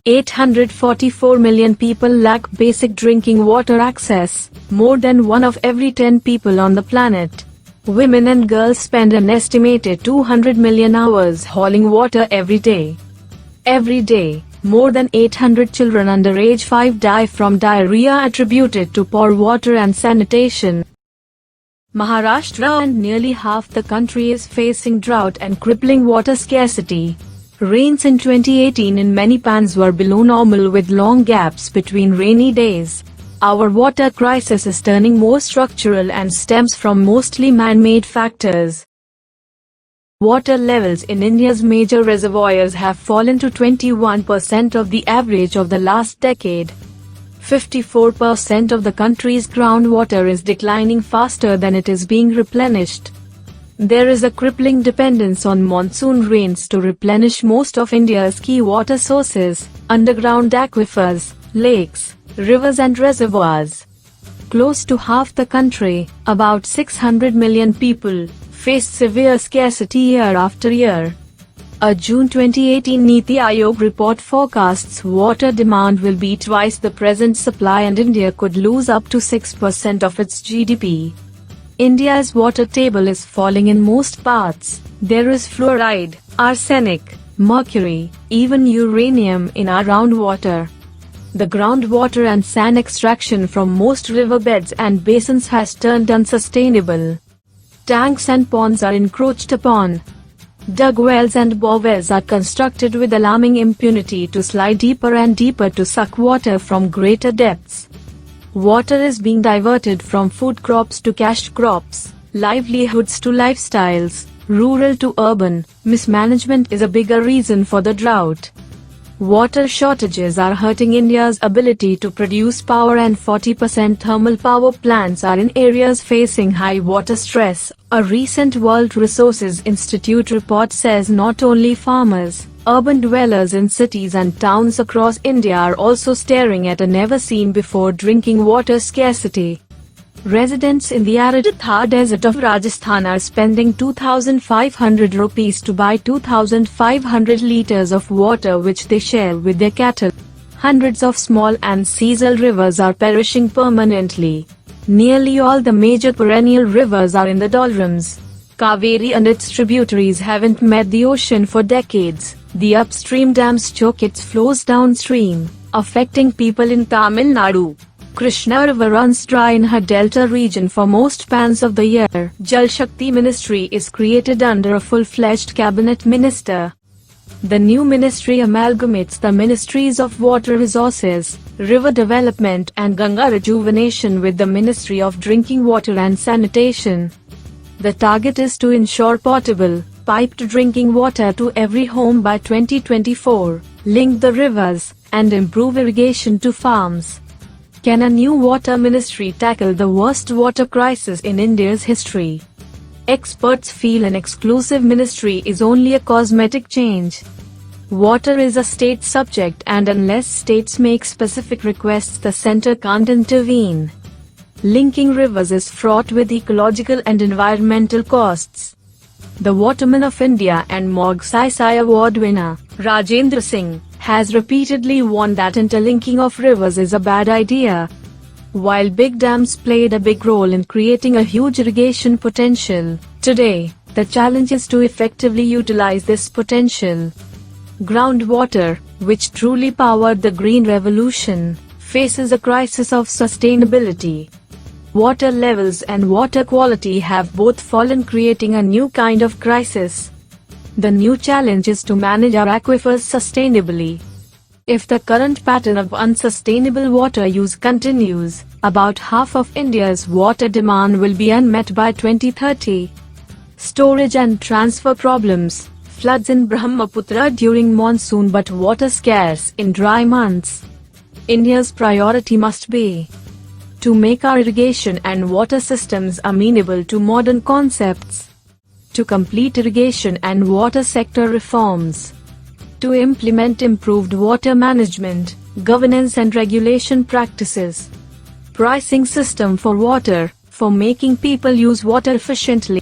844 million people lack basic drinking water access, more than 1 of every 10 people on the planet. Women and girls spend an estimated 200 million hours hauling water every day. Every day, more than 800 children under age 5 die from diarrhea attributed to poor water and sanitation. Maharashtra and nearly half the country is facing drought and crippling water scarcity. Rains in 2018 in many pans were below normal with long gaps between rainy days. Our water crisis is turning more structural and stems from mostly man-made factors. Water levels in India's major reservoirs have fallen to 21% of the average of the last decade. 54% of the country's groundwater is declining faster than it is being replenished. There is a crippling dependence on monsoon rains to replenish most of India's key water sources, underground aquifers, lakes, rivers and reservoirs. Close to half the country, about 600 million people, face severe scarcity year after year. A June 2018 Niti Aayog report forecasts water demand will be twice the present supply and India could lose up to 6% of its GDP. India's water table is falling in most parts. There is fluoride, arsenic, mercury, even uranium in our groundwater. The groundwater and sand extraction from most riverbeds and basins has turned unsustainable. Tanks and ponds are encroached upon. Dug wells and borewells are constructed with alarming impunity to slide deeper and deeper to suck water from greater depths. Water is being diverted from food crops to cash crops, livelihoods to lifestyles, rural to urban. Mismanagement is a bigger reason for the drought. Water shortages are hurting India's ability to produce power and 40% thermal power plants are in areas facing high water stress. A recent World Resources Institute report says not only farmers, urban dwellers in cities and towns across India are also staring at a never-seen-before drinking water scarcity. Residents in the arid Thar desert of Rajasthan are spending 2,500 rupees to buy 2,500 liters of water which they share with their cattle. Hundreds of small and seasonal rivers are perishing permanently. Nearly all the major perennial rivers are in the doldrums. Kaveri and its tributaries haven't met the ocean for decades. The upstream dams choke its flows downstream, affecting people in Tamil Nadu. Krishna River runs dry in her delta region for most spans of the year. JalShakti ministry is created under a full-fledged cabinet minister. The new ministry amalgamates the ministries of water resources, river development and Ganga rejuvenation with the Ministry of Drinking Water and Sanitation. The target is to ensure potable, piped drinking water to every home by 2024, link the rivers, and improve irrigation to farms. Can a new water ministry tackle the worst water crisis in India's history? Experts feel an exclusive ministry is only a cosmetic change. Water is a state subject and unless states make specific requests the centre can't intervene. Linking rivers is fraught with ecological and environmental costs. The Waterman of India and Magsaysay Award winner, Rajendra Singh, has repeatedly warned that interlinking of rivers is a bad idea. While big dams played a big role in creating a huge irrigation potential, today, the challenge is to effectively utilize this potential. Groundwater, which truly powered the Green Revolution, faces a crisis of sustainability. Water levels and water quality have both fallen, creating a new kind of crisis. The new challenge is to manage our aquifers sustainably. If the current pattern of unsustainable water use continues, about half of India's water demand will be unmet by 2030. Storage and transfer problems, floods in Brahmaputra during monsoon but water scarce in dry months. India's priority must be to make our irrigation and water systems amenable to modern concepts, to complete irrigation and water sector reforms, to implement improved water management, governance and regulation practices, pricing system for water, for making people use water efficiently.